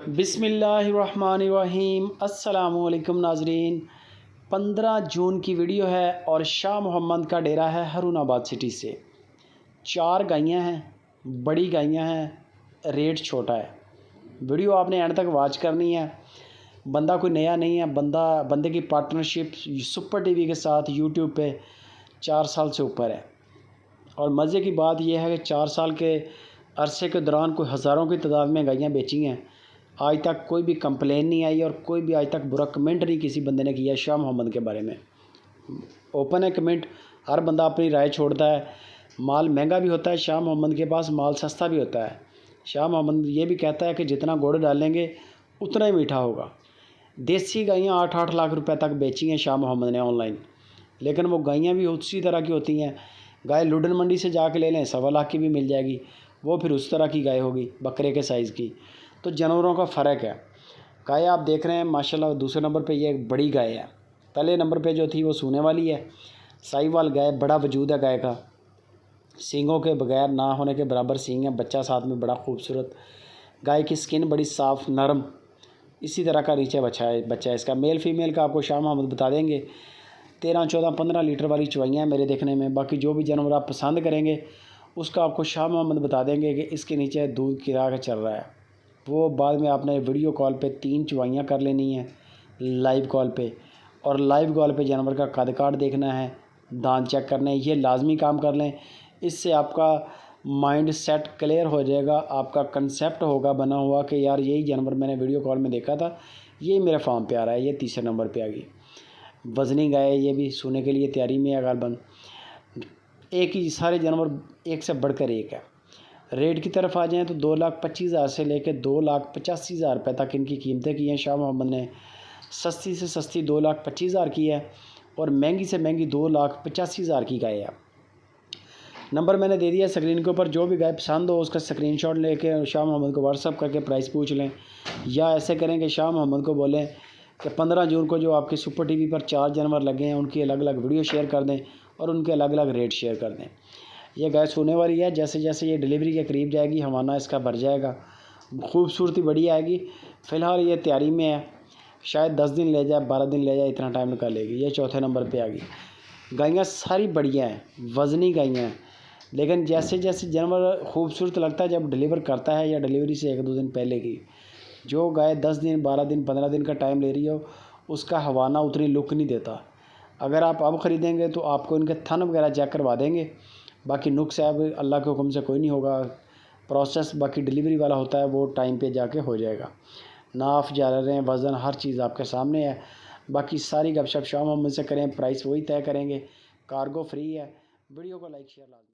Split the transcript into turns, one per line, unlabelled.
बिस्मिल्लाहिर्रहमानिर्रहीम। अस्सलामुअलैकुम नाजरीन। 15 जून की वीडियो है और शाह मोहम्मद का डेरा है हरुणाबाद सिटी से। 4 गायें हैं, बड़ी गायें हैं, रेट छोटा है। वीडियो आपने एंड तक वॉच करनी है। बंदा कोई नया नहीं है, बंदे की पार्टनरशिप सुपर टीवी के साथ यूट्यूब पे 4 साल से ऊपर है। और मज़े की बात यह है कि 4 साल के अरसे के दौरान कोई हज़ारों की तादाद में गायें बेची हैं। आज तक कोई भी कंप्लेन नहीं आई और कोई भी आज तक बुरा कमेंट नहीं किसी बंदे ने किया शाह मोहम्मद के बारे में। ओपन है कमेंट, हर बंदा अपनी राय छोड़ता है। माल महंगा भी होता है शाह मोहम्मद के पास, माल सस्ता भी होता है। शाह मोहम्मद ये भी कहता है कि जितना गुड़ डालेंगे उतना ही मीठा होगा। देसी गायें 8-8 लाख रुपए तक बेची हैं शाह मोहम्मद ने ऑनलाइन, लेकिन वो गायें भी उसी तरह की होती हैं। गाय लुडन मंडी से जाके ले लें 1.25 लाख की भी मिल जाएगी, वो फिर उस तरह की गाय होगी, बकरे के साइज़ की। तो जानवरों का फ़र्क है। गाय आप देख रहे हैं माशाल्लाह, दूसरे नंबर पे ये एक बड़ी गाय है। पहले नंबर पे जो थी वो सूने वाली है, साहिवाल गाय। बड़ा वजूद है गाय का, सींगों के बगैर ना होने के बराबर सींग है, बच्चा साथ में बड़ा खूबसूरत। गाय की स्किन बड़ी साफ़ नरम, इसी तरह का नीचे बच्चा है इसका। मेल फीमेल का आपको शाह मोहम्मद बता देंगे। 13, 14, 15 लीटर वाली चवाइयाँ हैं मेरे देखने में। बाकी जो भी जानवर आप पसंद करेंगे उसका आपको शाह मोहम्मद बता देंगे कि इसके नीचे दूध गिरा के चल रहा है। वो बाद में आपने वीडियो कॉल पे 3 चवाइयाँ कर लेनी है लाइव कॉल पे, और लाइव कॉल पे जानवर का कद काठ देखना है, दांत चेक करने हैं। ये लाजमी काम कर लें, इससे आपका माइंड सेट क्लियर हो जाएगा। आपका कंसेप्ट होगा बना हुआ कि यार यही जानवर मैंने वीडियो कॉल में देखा था, ये मेरे फार्म पे आ रहा है, ये तीसरे नंबर पे आ गई। वज़नी गाय ये भी सोने के लिए तैयारी में है गालबन। एक ही सारे जानवर एक से बढ़कर एक है। रेट की तरफ आ जाएं तो 2,25,000 से लेकर 2,85,000 रुपये तक इनकी कीमतें की हैं शाह मोहम्मद ने। सस्ती से सस्ती 2,25,000 की है और महंगी से महंगी 2,85,000 की गाय है। नंबर मैंने दे दिया स्क्रीन के ऊपर। जो भी गाय पसंद हो उसका स्क्रीनशॉट लेके शाह मोहम्मद को व्हाट्सअप करके प्राइस पूछ लें, या ऐसे करें कि शाह मोहम्मद को बोलें कि 15 जून को जो आपके सुपर टीवी पर 4 जानवर लगे हैं उनकी अलग अलग वीडियो शेयर कर दें और उनके अलग अलग रेट शेयर कर दें। ये गाय सोने वाली है, जैसे जैसे ये डिलीवरी के करीब जाएगी हवाना इसका भर जाएगा, खूबसूरती बड़ी आएगी। फ़िलहाल ये तैयारी में है, शायद 10 दिन ले जाए, 12 दिन ले जाए, इतना टाइम निकालेगी। ये चौथे नंबर पे आ गई। गायें सारी बढ़िया हैं, वज़नी गायें हैं, लेकिन जैसे जैसे जानवर खूबसूरत लगता है जब डिलीवर करता है या डिलीवरी से 1-2 दिन पहले की। जो गाय 10 दिन, 12 दिन, 15 दिन का टाइम ले रही हो उसका हवाना उतनी लुक नहीं देता। अगर आप अब ख़रीदेंगे तो आपको इनके थन वगैरह चेक करवा देंगे। बाकी नुक्स है, अल्लाह के हुक्म से कोई नहीं होगा। प्रोसेस बाकी डिलीवरी वाला होता है, वो टाइम पे जाके हो जाएगा। नाफ जा रहे हैं, वज़न, हर चीज़ आपके सामने है। बाकी सारी गपशप शाह मोहम्मद से करें, प्राइस वही तय करेंगे। कार्गो फ्री है। वीडियो को लाइक शेयर लाजमी।